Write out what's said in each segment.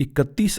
31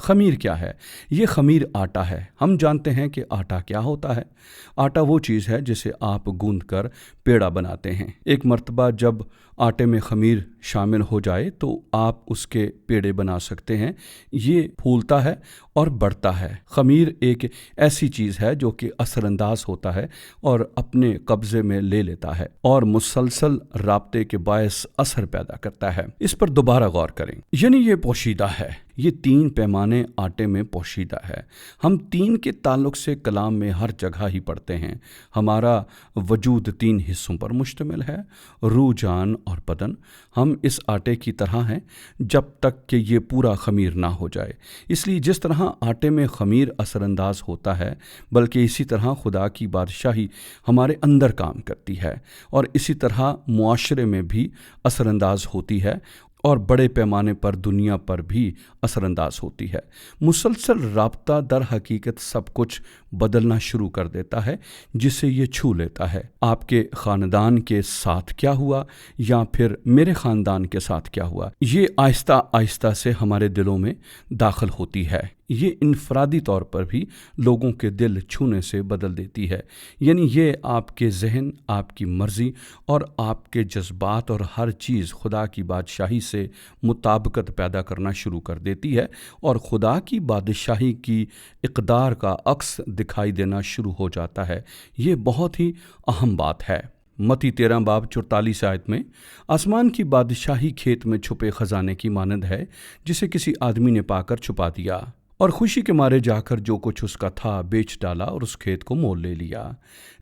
خمیر کیا ہے؟ یہ خمیر آٹا ہے۔ ہم جانتے ہیں کہ آٹا کیا ہوتا ہے۔ آٹا وہ چیز ہے جسے آپ گوندھ کر پیڑا بناتے ہیں۔ ایک مرتبہ جب آٹے میں خمیر شامل ہو جائے تو آپ اس کے پیڑے بنا سکتے ہیں۔ یہ پھولتا ہے اور بڑھتا ہے۔ خمیر ایک ایسی چیز ہے جو کہ اثر انداز ہوتا ہے اور اپنے قبضے میں لے لیتا ہے اور مسلسل رابطے کے باعث اثر پیدا کرتا ہے۔ اس پر دوبارہ غور کریں، یعنی یہ پوشیدہ ہے۔ یہ 3 پیمانے آٹے میں پوشیدہ ہے۔ ہم 3 کے تعلق سے کلام میں ہر جگہ ہی پڑھتے ہیں۔ ہمارا وجود 3 حصوں پر مشتمل ہے، روح، جان اور بدن۔ ہم اس آٹے کی طرح ہیں جب تک کہ یہ پورا خمیر نہ ہو جائے۔ اس لیے جس طرح آٹے میں خمیر اثر انداز ہوتا ہے، بلکہ اسی طرح خدا کی بادشاہی ہمارے اندر کام کرتی ہے اور اسی طرح معاشرے میں بھی اثر انداز ہوتی ہے اور بڑے پیمانے پر دنیا پر بھی اثر انداز ہوتی ہے۔ مسلسل رابطہ در حقیقت سب کچھ بدلنا شروع کر دیتا ہے جسے یہ چھو لیتا ہے۔ آپ کے خاندان کے ساتھ کیا ہوا یا پھر میرے خاندان کے ساتھ کیا ہوا، یہ آہستہ آہستہ سے ہمارے دلوں میں داخل ہوتی ہے۔ یہ انفرادی طور پر بھی لوگوں کے دل چھونے سے بدل دیتی ہے، یعنی یہ آپ کے ذہن، آپ کی مرضی اور آپ کے جذبات اور ہر چیز خدا کی بادشاہی سے مطابقت پیدا کرنا شروع کر دیتی ہے اور خدا کی بادشاہی کی اقدار کا عکس دکھائی دینا شروع ہو جاتا ہے۔ یہ بہت ہی اہم بات ہے۔ متی 13:44 میں آسمان کی بادشاہی کھیت میں چھپے خزانے کی مانند ہے جسے کسی آدمی نے پا کر چھپا دیا اور خوشی کے مارے جا کر جو کچھ اس کا تھا بیچ ڈالا اور اس کھیت کو مول لے لیا۔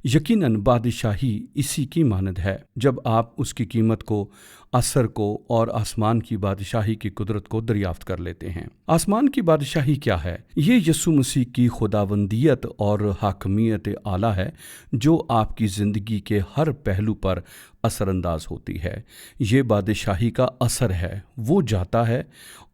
یقیناً بادشاہی اسی کی مانند ہے۔ جب آپ اس کی قیمت کو، اثر کو اور آسمان کی بادشاہی کی قدرت کو دریافت کر لیتے ہیں۔ آسمان کی بادشاہی کیا ہے؟ یہ یسوع مسیح کی خداوندیت اور حاکمیت اعلیٰ ہے جو آپ کی زندگی کے ہر پہلو پر اثر انداز ہوتی ہے۔ یہ بادشاہی کا اثر ہے۔ وہ جاتا ہے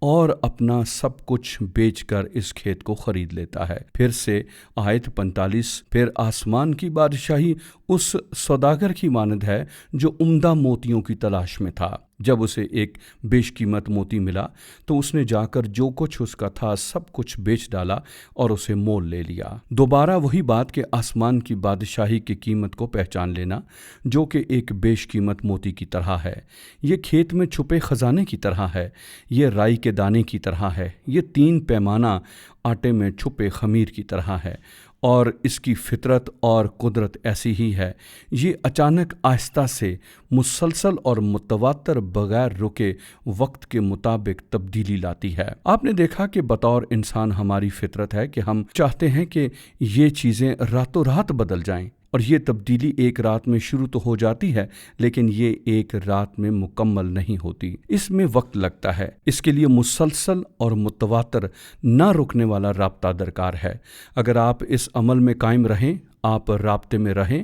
اور اپنا سب کچھ بیچ کر اس کھیت کو خرید لیتا ہے۔ پھر سے آیت 45، پھر آسمان کی بادشاہی اس سوداگر کی مانند ہے جو عمدہ موتیوں کی تلاش میں تھا۔ جب اسے ایک بیش قیمت موتی ملا تو اس نے جا کر جو کچھ اس کا تھا سب کچھ بیچ ڈالا اور اسے مول لے لیا۔ دوبارہ وہی بات کہ آسمان کی بادشاہی کی قیمت کو پہچان لینا جو کہ ایک بیش قیمت موتی کی طرح ہے۔ یہ کھیت میں چھپے خزانے کی طرح ہے۔ یہ رائی کے دانے کی طرح ہے۔ یہ 3 پیمانہ آٹے میں چھپے خمیر کی طرح ہے اور اس کی فطرت اور قدرت ایسی ہی ہے۔ یہ اچانک، آہستہ سے، مسلسل اور متواتر، بغیر رکے وقت کے مطابق تبدیلی لاتی ہے۔ آپ نے دیکھا کہ بطور انسان ہماری فطرت ہے کہ ہم چاہتے ہیں کہ یہ چیزیں راتوں رات بدل جائیں، اور یہ تبدیلی ایک رات میں شروع تو ہو جاتی ہے لیکن یہ ایک رات میں مکمل نہیں ہوتی۔ اس میں وقت لگتا ہے۔ اس کے لیے مسلسل اور متواتر، نہ رکنے والا رابطہ درکار ہے۔ اگر آپ اس عمل میں قائم رہیں، آپ رابطے میں رہیں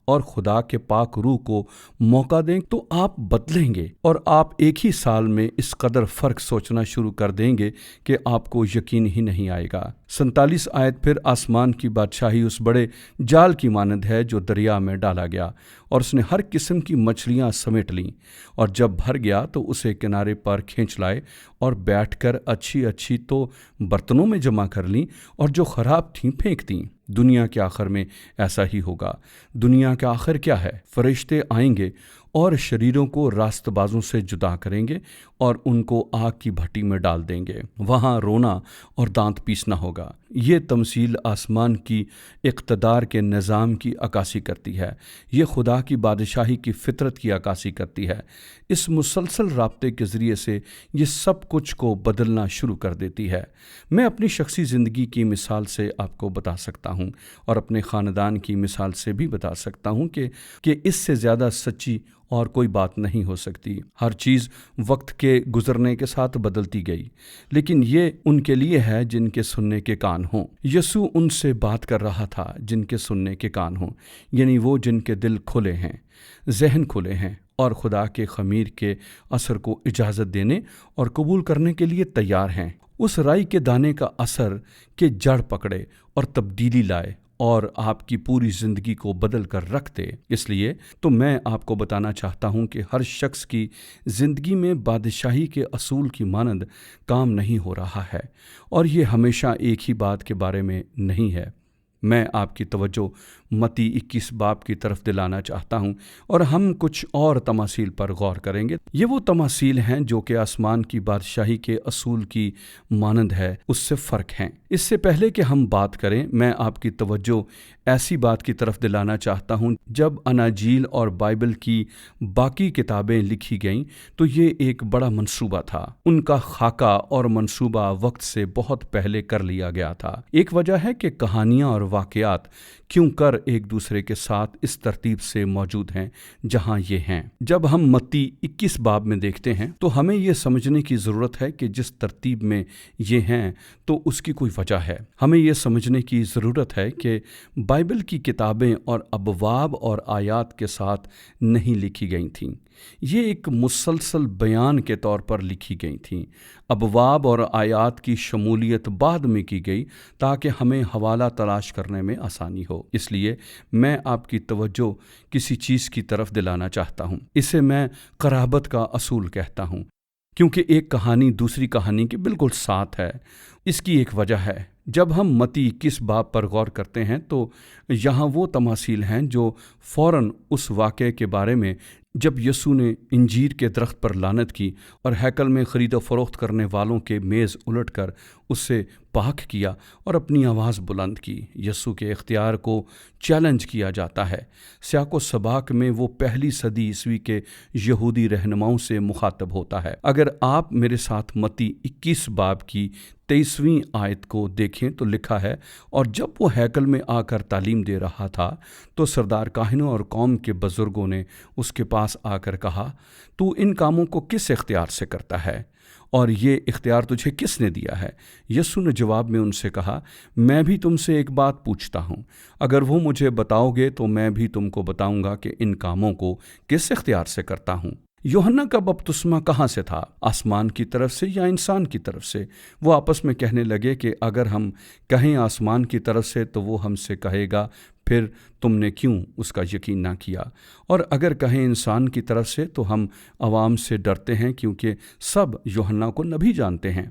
اور خدا کے پاک روح کو موقع دیں تو آپ بدلیں گے اور آپ ایک ہی سال میں اس قدر فرق سوچنا شروع کر دیں گے کہ آپ کو یقین ہی نہیں آئے گا۔ 47 آیت، پھر آسمان کی بادشاہی اس بڑے جال کی مانند ہے جو دریا میں ڈالا گیا اور اس نے ہر قسم کی مچھلیاں سمیٹ لیں، اور جب بھر گیا تو اسے کنارے پر کھینچ لائے اور بیٹھ کر اچھی اچھی تو برتنوں میں جمع کر لیں اور جو خراب تھیں پھینک دیں۔ دنیا کے آخر میں ایسا ہی ہوگا۔ دنیا کا آخر کیا ہے؟ فرشتے آئیں گے اور شریروں کو راست بازوں سے جدا کریں گے اور ان کو آگ کی بھٹی میں ڈال دیں گے۔ وہاں رونا اور دانت پیسنا ہوگا۔ یہ تمثیل آسمان کی اقتدار کے نظام کی عکاسی کرتی ہے۔ یہ خدا کی بادشاہی کی فطرت کی عکاسی کرتی ہے۔ اس مسلسل رابطے کے ذریعے سے یہ سب کچھ کو بدلنا شروع کر دیتی ہے۔ میں اپنی شخصی زندگی کی مثال سے آپ کو بتا سکتا ہوں اور اپنے خاندان کی مثال سے بھی بتا سکتا ہوں کہ اس سے زیادہ سچی اور کوئی بات نہیں ہو سکتی۔ ہر چیز وقت کے گزرنے کے ساتھ بدلتی گئی، لیکن یہ ان کے لیے ہے جن کے سننے کے کان ہوں۔ یسوع ان سے بات کر رہا تھا جن کے سننے کے کان ہوں، یعنی وہ جن کے دل کھلے ہیں، ذہن کھلے ہیں اور خدا کے خمیر کے اثر کو اجازت دینے اور قبول کرنے کے لیے تیار ہیں۔ اس رائی کے دانے کا اثر کہ جڑ پکڑے اور تبدیلی لائے اور آپ کی پوری زندگی کو بدل کر رکھ دے۔ اس لیے تو میں آپ کو بتانا چاہتا ہوں کہ ہر شخص کی زندگی میں بادشاہی کے اصول کی مانند کام نہیں ہو رہا ہے، اور یہ ہمیشہ ایک ہی بات کے بارے میں نہیں ہے۔ میں آپ کی توجہ متی 21 باب کی طرف دلانا چاہتا ہوں، اور ہم کچھ اور تماثیل پر غور کریں گے۔ یہ وہ تماثیل ہیں جو کہ آسمان کی بادشاہی کے اصول کی مانند ہے، اس سے فرق ہیں۔ اس سے پہلے کہ ہم بات کریں، میں آپ کی توجہ ایسی بات کی طرف دلانا چاہتا ہوں، جب اناجیل اور بائبل کی باقی کتابیں لکھی گئیں تو یہ ایک بڑا منصوبہ تھا۔ ان کا خاکہ اور منصوبہ وقت سے بہت پہلے کر لیا گیا تھا۔ ایک وجہ ہے کہ کہانیاں اور واقعات کیوں کر ایک دوسرے کے ساتھ اس ترتیب سے موجود ہیں جہاں یہ ہیں۔ جب ہم متی 21 باب میں دیکھتے ہیں تو ہمیں یہ سمجھنے کی ضرورت ہے کہ جس ترتیب میں یہ ہیں تو اس کی کوئی وجہ ہے۔ ہمیں یہ سمجھنے کی ضرورت ہے کہ بائبل کی کتابیں اور ابواب اور آیات کے ساتھ نہیں لکھی گئی تھیں، یہ ایک مسلسل بیان کے طور پر لکھی گئی تھیں۔ ابواب اور آیات کی شمولیت بعد میں کی گئی تاکہ ہمیں حوالہ تلاش کرنے میں آسانی ہو۔ اس لیے میں آپ کی توجہ کسی چیز کی طرف دلانا چاہتا ہوں۔ اسے میں قرابت کا اصول کہتا ہوں، کیونکہ ایک کہانی دوسری کہانی کے بالکل ساتھ ہے۔ اس کی ایک وجہ ہے۔ جب ہم متی 21 باب پر غور کرتے ہیں تو یہاں وہ تماثیل ہیں جو فوراً اس واقعے کے بارے میں جب یسوع نے انجیر کے درخت پر لعنت کی اور ہیکل میں خرید و فروخت کرنے والوں کے میز الٹ کر اس سے پاک کیا اور اپنی آواز بلند کی۔ یسوع کے اختیار کو چیلنج کیا جاتا ہے۔ سیاق و سباق میں وہ پہلی صدی عیسوی کے یہودی رہنماؤں سے مخاطب ہوتا ہے۔ اگر آپ میرے ساتھ متی 21 باب کی 23ویں آیت کو دیکھیں تو لکھا ہے، اور جب وہ ہیکل میں آ کر تعلیم دے رہا تھا تو سردار کاہنوں اور قوم کے بزرگوں نے اس کے پاس آ کر کہا، تو ان کاموں کو کس اختیار سے کرتا ہے، اور یہ اختیار تجھے کس نے دیا ہے؟ یسوع نے جواب میں ان سے کہا، میں بھی تم سے ایک بات پوچھتا ہوں، اگر وہ مجھے بتاؤ گے تو میں بھی تم کو بتاؤں گا کہ ان کاموں کو کس اختیار سے کرتا ہوں۔ یوحنا کا بپتسمہ کہاں سے تھا؟ آسمان کی طرف سے یا انسان کی طرف سے؟ وہ آپس میں کہنے لگے کہ اگر ہم کہیں آسمان کی طرف سے تو وہ ہم سے کہے گا، پھر تم نے کیوں اس کا یقین نہ کیا؟ اور اگر کہیں انسان کی طرف سے تو ہم عوام سے ڈرتے ہیں کیونکہ سب یوحنا کو نبی جانتے ہیں۔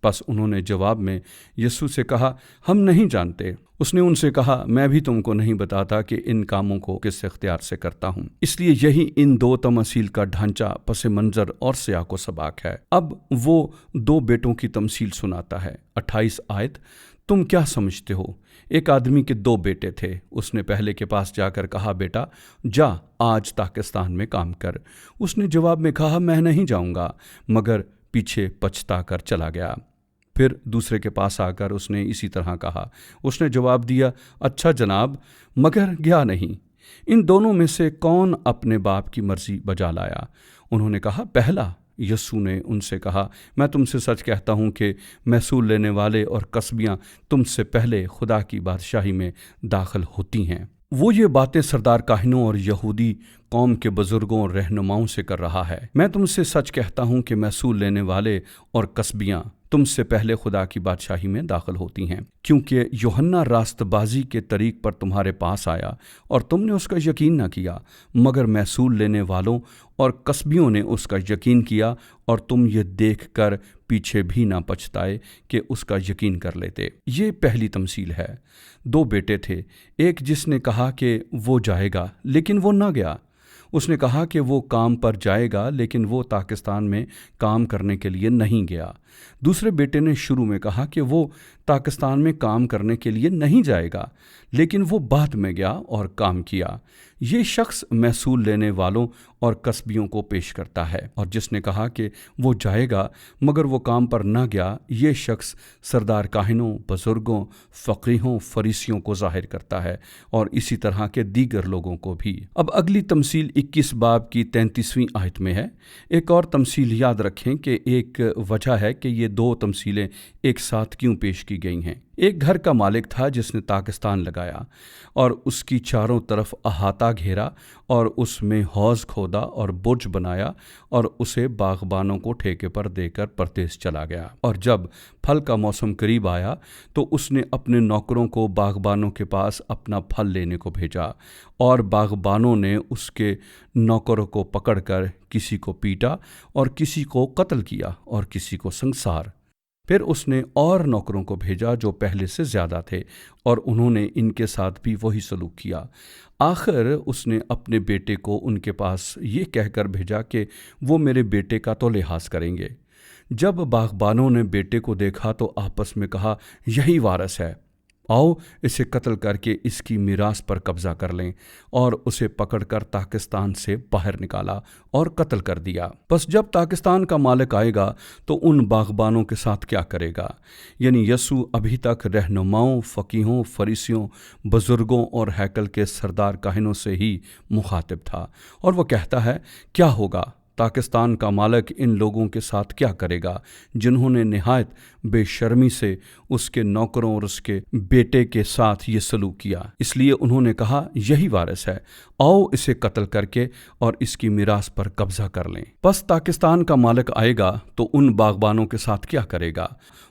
پس انہوں نے جواب میں یسوع سے کہا، ہم نہیں جانتے۔ اس نے ان سے کہا، میں بھی تم کو نہیں بتاتا کہ ان کاموں کو کس اختیار سے کرتا ہوں۔ اس لیے یہی ان دو تماثیل کا ڈھانچہ، پس منظر اور سیاق و سباق ہے۔ اب وہ دو بیٹوں کی تمثیل سناتا ہے۔ 28 آیت، تم کیا سمجھتے ہو؟ ایک آدمی کے 2 بیٹے تھے۔ اس نے پہلے کے پاس جا کر کہا، بیٹا جا آج تاکستان میں کام کر۔ اس نے جواب میں کہا، میں نہیں جاؤں گا، مگر پیچھے پچھتا کر چلا گیا۔ پھر دوسرے کے پاس آ کر اس نے اسی طرح کہا۔ اس نے جواب دیا، اچھا جناب، مگر گیا نہیں۔ ان دونوں میں سے کون اپنے باپ کی مرضی بجا لایا؟ انہوں نے کہا، پہلا۔ یسوع نے ان سے کہا، میں تم سے سچ کہتا ہوں کہ محصول لینے والے اور کسبیاں تم سے پہلے خدا کی بادشاہی میں داخل ہوتی ہیں۔ وہ یہ باتیں سردار کاہنوں اور یہودی قوم کے بزرگوں اور رہنماؤں سے کر رہا ہے۔ میں تم سے سچ کہتا ہوں کہ محصول لینے والے اور کسبیاں تم سے پہلے خدا کی بادشاہی میں داخل ہوتی ہیں، کیونکہ یوحنا راست بازی کے طریق پر تمہارے پاس آیا اور تم نے اس کا یقین نہ کیا، مگر محصول لینے والوں اور کسبیوں نے اس کا یقین کیا، اور تم یہ دیکھ کر پیچھے بھی نہ پچھتائے کہ اس کا یقین کر لیتے۔ یہ پہلی تمثیل ہے۔ 2 بیٹے تھے، ایک جس نے کہا کہ وہ جائے گا لیکن وہ نہ گیا۔ اس نے کہا کہ وہ کام پر جائے گا لیکن وہ تاکستان میں کام کرنے کے لیے نہیں گیا۔ دوسرے بیٹے نے شروع میں کہا کہ وہ تاکستان میں کام کرنے کے لیے نہیں جائے گا، لیکن وہ بعد میں گیا اور کام کیا۔ یہ شخص محصول لینے والوں اور کسبیوں کو پیش کرتا ہے، اور جس نے کہا کہ وہ جائے گا مگر وہ کام پر نہ گیا، یہ شخص سردار کاہنوں، بزرگوں، فقیہوں، فریسیوں کو ظاہر کرتا ہے، اور اسی طرح کے دیگر لوگوں کو بھی۔ اب اگلی تمثیل 21 باب کی 33ویں آیت میں ہے۔ ایک اور تمثیل یاد رکھیں کہ ایک وجہ ہے کہ یہ 2 تمثیلیں ایک ساتھ کیوں پیش کی گئی ہیں۔ ایک گھر کا مالک تھا جس نے پاکستان لگایا اور اس کی چاروں طرف احاطہ گھیرا اور اس میں حوض کھودا اور برج بنایا اور اسے باغبانوں کو ٹھیکے پر دے کر پردیس چلا گیا۔ اور جب پھل کا موسم قریب آیا تو اس نے اپنے نوکروں کو باغبانوں کے پاس اپنا پھل لینے کو بھیجا، اور باغبانوں نے اس کے نوکروں کو پکڑ کر کسی کو پیٹا اور کسی کو قتل کیا اور کسی کو سنسار۔ پھر اس نے اور نوکروں کو بھیجا جو پہلے سے زیادہ تھے، اور انہوں نے ان کے ساتھ بھی وہی سلوک کیا۔ آخر اس نے اپنے بیٹے کو ان کے پاس یہ کہہ کر بھیجا کہ وہ میرے بیٹے کا تو لحاظ کریں گے۔ جب باغبانوں نے بیٹے کو دیکھا تو آپس میں کہا، یہی وارث ہے، آؤ اسے قتل کر کے اس کی میراث پر قبضہ کر لیں، اور اسے پکڑ کر پاکستان سے باہر نکالا اور قتل کر دیا۔ بس جب پاکستان کا مالک آئے گا تو ان باغبانوں کے ساتھ کیا کرے گا؟ یعنی یسوع ابھی تک رہنماؤں، فقیہوں، فریسیوں، بزرگوں اور ہیکل کے سردار کاہنوں سے ہی مخاطب تھا، اور وہ کہتا ہے کیا ہوگا؟ پاکستان کا مالک ان لوگوں کے ساتھ کیا کرے گا جنہوں نے نہایت بے شرمی سے اس کے نوکروں اور اس کے بیٹے کے ساتھ یہ سلوک کیا؟ اس لیے انہوں نے کہا، یہی وارث ہے، آؤ اسے قتل کر کے اور اس کی میراث پر قبضہ کر لیں۔ پس پاکستان کا مالک آئے گا تو ان باغبانوں کے ساتھ کیا کرے گا؟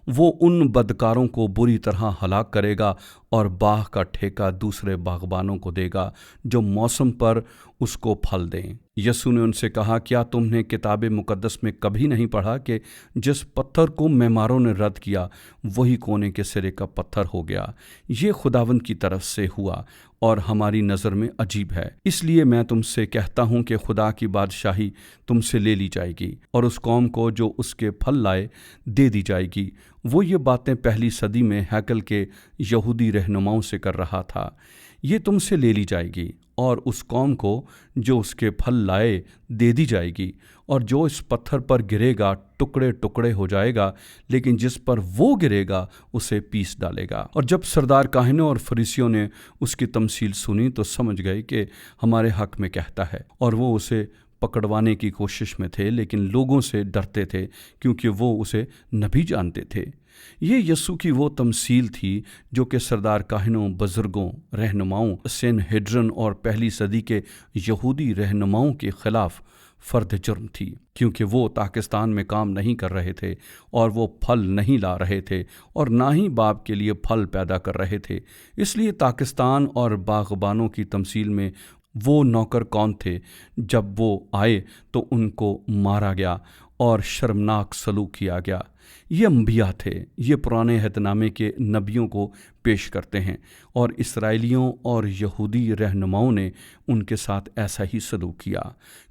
وہ ان بدکاروں کو بری طرح ہلاک کرے گا اور باغ کا ٹھیکہ دوسرے باغبانوں کو دے گا جو موسم پر اس کو پھل دیں۔ یسوع نے ان سے کہا، کیا تم نے کتاب مقدس میں کبھی نہیں پڑھا کہ جس پتھر کو معماروں نے رد کیا وہی کونے کے سرے کا پتھر ہو گیا؟ یہ خداوند کی طرف سے ہوا اور ہماری نظر میں عجیب ہے۔ اس لیے میں تم سے کہتا ہوں کہ خدا کی بادشاہی تم سے لے لی جائے گی اور اس قوم کو جو اس کے پھل لائے دے دی جائے گی۔ وہ یہ باتیں پہلی صدی میں ہیکل کے یہودی رہنماؤں سے کر رہا تھا۔ یہ تم سے لے لی جائے گی اور اس قوم کو جو اس کے پھل لائے دے دی جائے گی، اور جو اس پتھر پر گرے گا ٹکڑے ٹکڑے ہو جائے گا، لیکن جس پر وہ گرے گا اسے پیس ڈالے گا۔ اور جب سردار کاہنوں اور فریسیوں نے اس کی تمثیل سنی تو سمجھ گئے کہ ہمارے حق میں کہتا ہے، اور وہ اسے پکڑوانے کی کوشش میں تھے، لیکن لوگوں سے ڈرتے تھے کیونکہ وہ اسے نبی جانتے تھے۔ یہ یسوع کی وہ تمثیل تھی جو کہ سردار کاہنوں، بزرگوں، رہنماؤں، سینہڈرن اور پہلی صدی کے یہودی رہنماؤں کے خلاف فرد جرم تھی، کیونکہ وہ پاکستان میں کام نہیں کر رہے تھے اور وہ پھل نہیں لا رہے تھے اور نہ ہی باپ کے لیے پھل پیدا کر رہے تھے۔ اس لیے پاکستان اور باغبانوں کی تمثیل میں وہ نوکر کون تھے؟ جب وہ آئے تو ان کو مارا گیا اور شرمناک سلوک کیا گیا۔ یہ انبیاء تھے، یہ پرانے عہد نامے کے نبیوں کو پیش کرتے ہیں، اور اسرائیلیوں اور یہودی رہنماؤں نے ان کے ساتھ ایسا ہی سلوک کیا۔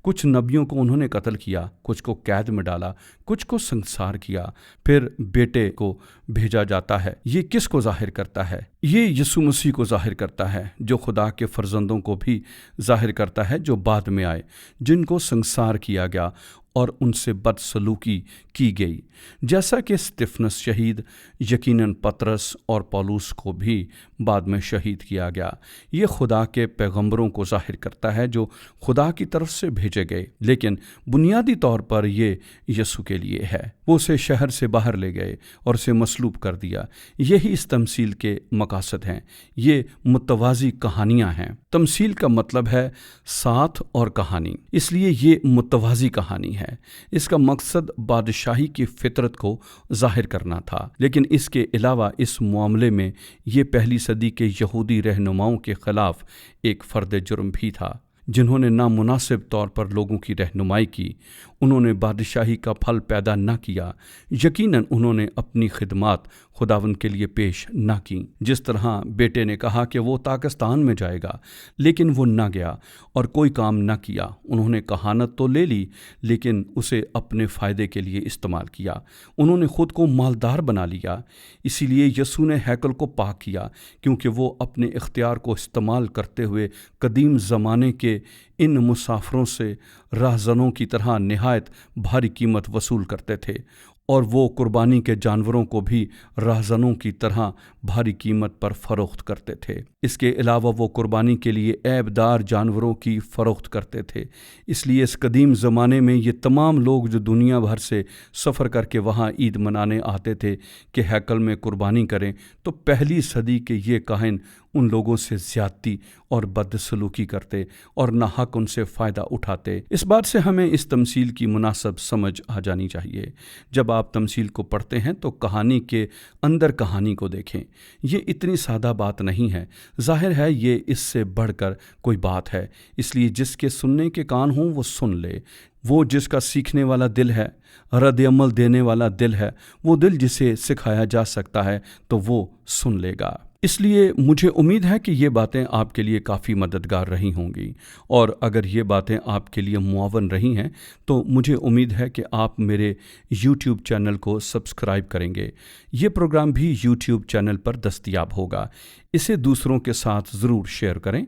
کچھ نبیوں کو انہوں نے قتل کیا، کچھ کو قید میں ڈالا، کچھ کو سنسار کیا۔ پھر بیٹے کو بھیجا جاتا ہے۔ یہ کس کو ظاہر کرتا ہے؟ یہ یسوع مسیح کو ظاہر کرتا ہے، جو خدا کے فرزندوں کو بھی ظاہر کرتا ہے جو بعد میں آئے، جن کو سنسار کیا گیا اور ان سے بد سلوکی کی گئی، جیسا کہ استفنس شہید، یقیناً پطرس اور پولس کو بھی بعد میں شہید کیا گیا۔ یہ خدا کے پیغمبروں کو ظاہر کرتا ہے جو خدا کی طرف سے بھیجے گئے، لیکن بنیادی طور پر یہ یسوع کے لیے ہے۔ وہ اسے شہر سے باہر لے گئے اور اسے مصلوب کر دیا۔ یہی اس تمثیل کے مقاصد ہیں۔ یہ متوازی کہانیاں ہیں۔ تمثیل کا مطلب ہے ساتھ اور کہانی، اس لیے یہ متوازی کہانی ہے۔ اس کا مقصد بادشاہی کی فطرت کو ظاہر کرنا تھا، لیکن اس کے علاوہ اس معاملے میں یہ پہلی صدی کے یہودی رہنماؤں کے خلاف ایک فرد جرم بھی تھا، جنہوں نے نامناسب طور پر لوگوں کی رہنمائی کی۔ انہوں نے بادشاہی کا پھل پیدا نہ کیا۔ یقیناً انہوں نے اپنی خدمات خداوند کے لیے پیش نہ کی۔ جس طرح بیٹے نے کہا کہ وہ پاکستان میں جائے گا، لیکن وہ نہ گیا اور کوئی کام نہ کیا۔ انہوں نے کہانت تو لے لی، لیکن اسے اپنے فائدے کے لیے استعمال کیا۔ انہوں نے خود کو مالدار بنا لیا۔ اسی لیے یسوع نے ہیکل کو پاک کیا، کیونکہ وہ اپنے اختیار کو استعمال کرتے ہوئے قدیم زمانے کے ان مسافروں سے راہزنوں کی طرح نہایت بھاری قیمت وصول کرتے تھے، اور وہ قربانی کے جانوروں کو بھی راہزنوں کی طرح بھاری قیمت پر فروخت کرتے تھے۔ اس کے علاوہ وہ قربانی کے لیے عیبدار جانوروں کی فروخت کرتے تھے۔ اس لیے اس قدیم زمانے میں یہ تمام لوگ جو دنیا بھر سے سفر کر کے وہاں عید منانے آتے تھے کہ ہیکل میں قربانی کریں، تو پہلی صدی کے یہ کاہن ان لوگوں سے زیادتی اور بدسلوکی کرتے اور ناحق ان سے فائدہ اٹھاتے۔ اس بات سے ہمیں اس تمثیل کی مناسب سمجھ آ جانی چاہیے۔ جب آپ تمثیل کو پڑھتے ہیں تو کہانی کے اندر کہانی کو دیکھیں۔ یہ اتنی سادہ بات نہیں ہے، ظاہر ہے یہ اس سے بڑھ کر کوئی بات ہے، اس لیے جس کے سننے کے کان ہوں وہ سن لے۔ وہ جس کا سیکھنے والا دل ہے، رد عمل دینے والا دل ہے، وہ دل جسے سکھایا جا سکتا ہے تو وہ سن لے گا۔ اس لیے مجھے امید ہے کہ یہ باتیں آپ کے لیے کافی مددگار رہی ہوں گی، اور اگر یہ باتیں آپ کے لیے معاون رہی ہیں تو مجھے امید ہے کہ آپ میرے یوٹیوب چینل کو سبسکرائب کریں گے۔ یہ پروگرام بھی یوٹیوب چینل پر دستیاب ہوگا۔ اسے دوسروں کے ساتھ ضرور شیئر کریں۔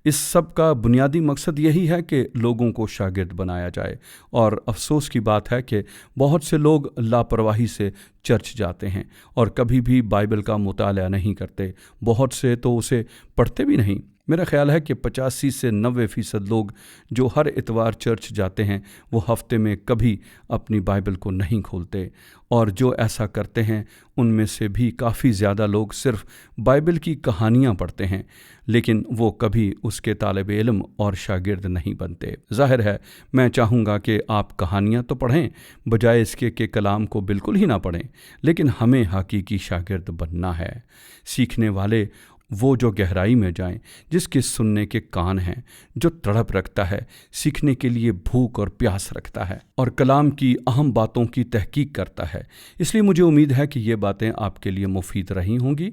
اس سب کا بنیادی مقصد یہی ہے کہ لوگوں کو شاگرد بنایا جائے، اور افسوس کی بات ہے کہ بہت سے لوگ لاپرواہی سے چرچ جاتے ہیں اور کبھی بھی بائبل کا مطالعہ نہیں کرتے، بہت سے تو اسے پڑھتے بھی نہیں۔ میرا خیال ہے کہ 85 سے 90% لوگ جو ہر اتوار چرچ جاتے ہیں وہ ہفتے میں کبھی اپنی بائبل کو نہیں کھولتے، اور جو ایسا کرتے ہیں ان میں سے بھی کافی زیادہ لوگ صرف بائبل کی کہانیاں پڑھتے ہیں، لیکن وہ کبھی اس کے طالب علم اور شاگرد نہیں بنتے۔ ظاہر ہے میں چاہوں گا کہ آپ کہانیاں تو پڑھیں، بجائے اس کے کہ کلام کو بالکل ہی نہ پڑھیں، لیکن ہمیں حقیقی شاگرد بننا ہے، سیکھنے والے، وہ جو گہرائی میں جائیں، جس کے سننے کے کان ہیں، جو تڑپ رکھتا ہے، سیکھنے کے لیے بھوک اور پیاس رکھتا ہے، اور کلام کی اہم باتوں کی تحقیق کرتا ہے۔ اس لیے مجھے امید ہے کہ یہ باتیں آپ کے لیے مفید رہی ہوں گی۔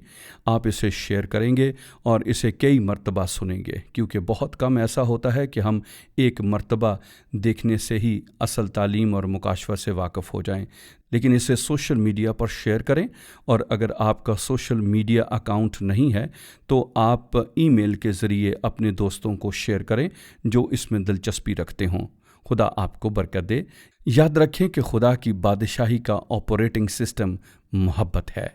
آپ اسے شیئر کریں گے اور اسے کئی مرتبہ سنیں گے، کیونکہ بہت کم ایسا ہوتا ہے کہ ہم ایک مرتبہ دیکھنے سے ہی اصل تعلیم اور مکاشفہ سے واقف ہو جائیں۔ لیکن اسے سوشل میڈیا پر شیئر کریں، اور اگر آپ کا سوشل میڈیا اکاؤنٹ نہیں ہے تو آپ ای میل کے ذریعے اپنے دوستوں کو شیئر کریں جو اس میں دلچسپی رکھتے ہوں۔ خدا آپ کو برکت دے۔ یاد رکھیں کہ خدا کی بادشاہی کا آپریٹنگ سسٹم محبت ہے۔